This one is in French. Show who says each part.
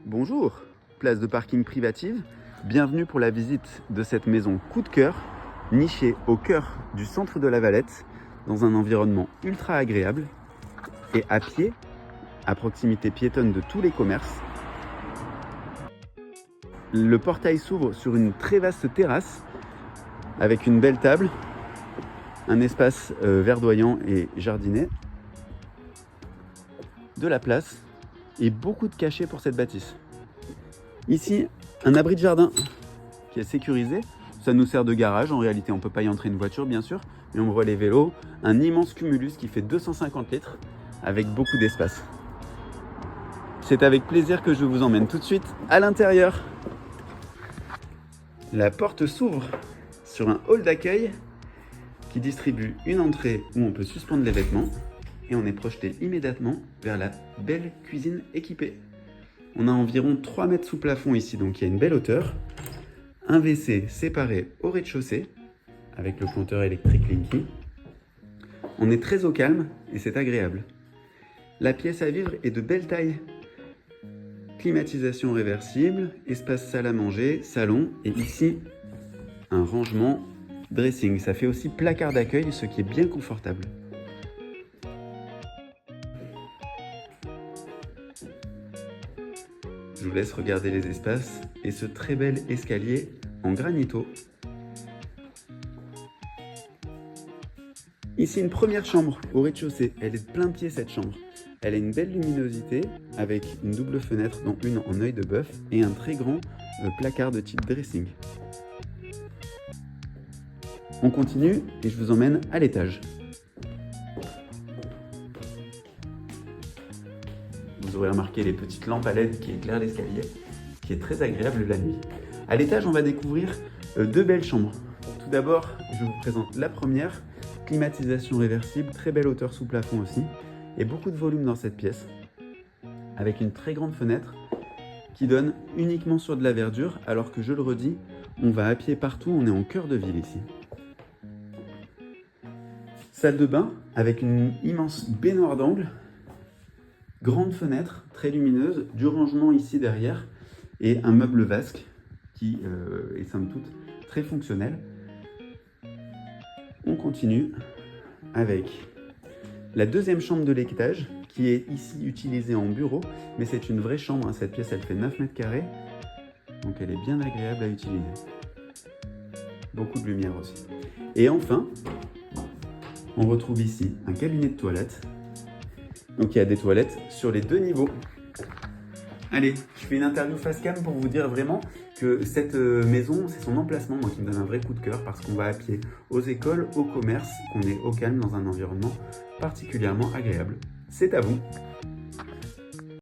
Speaker 1: Bonjour, place de parking privative. Bienvenue pour la visite de cette maison coup de cœur, nichée au cœur du centre de La Valette, dans un environnement ultra agréable et à pied, à proximité piétonne de tous les commerces. Le portail s'ouvre sur une très vaste terrasse avec une belle table, un espace verdoyant et jardiné, de la place et beaucoup de cachets pour cette bâtisse. Ici, un abri de jardin qui est sécurisé. Ça nous sert de garage. En réalité, on ne peut pas y entrer une voiture, bien sûr, mais on voit les vélos. Un immense cumulus qui fait 250 litres avec beaucoup d'espace. C'est avec plaisir que je vous emmène tout de suite à l'intérieur. La porte s'ouvre sur un hall d'accueil qui distribue une entrée où on peut suspendre les vêtements et on est projeté immédiatement vers la belle cuisine équipée. On a environ 3 mètres sous plafond ici, donc il y a une belle hauteur. Un WC séparé au rez-de-chaussée avec le compteur électrique Linky. On est très au calme et c'est agréable. La pièce à vivre est de belle taille. Climatisation réversible, espace salle à manger, salon et ici un rangement dressing. Ça fait aussi placard d'accueil, ce qui est bien confortable. Je vous laisse regarder les espaces et ce très bel escalier en granito. Ici une première chambre au rez-de-chaussée. Elle est de plein pied cette chambre. Elle a une belle luminosité avec une double fenêtre dont une en œil de bœuf et un très grand placard de type dressing. On continue et je vous emmène à l'étage. Vous aurez remarqué les petites lampes à LED qui éclairent l'escalier, qui est très agréable la nuit. À l'étage, on va découvrir deux belles chambres. Tout d'abord, je vous présente la première, climatisation réversible, très belle hauteur sous plafond aussi, et beaucoup de volume dans cette pièce, avec une très grande fenêtre qui donne uniquement sur de la verdure, alors que je le redis, on va à pied partout, on est en cœur de ville ici. Salle de bain avec une immense baignoire d'angle, grande fenêtre, très lumineuse, du rangement ici derrière et un meuble vasque qui est somme toute très fonctionnel. On continue avec la deuxième chambre de l'étage qui est ici utilisée en bureau, mais c'est une vraie chambre, hein. Cette pièce elle fait 9 mètres carrés, donc elle est bien agréable à utiliser. Beaucoup de lumière aussi. Et enfin, on retrouve ici un cabinet de toilette. Donc il y a des toilettes sur les deux niveaux. Allez, je fais une interview face cam pour vous dire vraiment que cette maison, c'est son emplacement, moi qui me donne un vrai coup de cœur parce qu'on va à pied aux écoles, au commerce, qu'on est au calme dans un environnement particulièrement agréable. C'est à vous.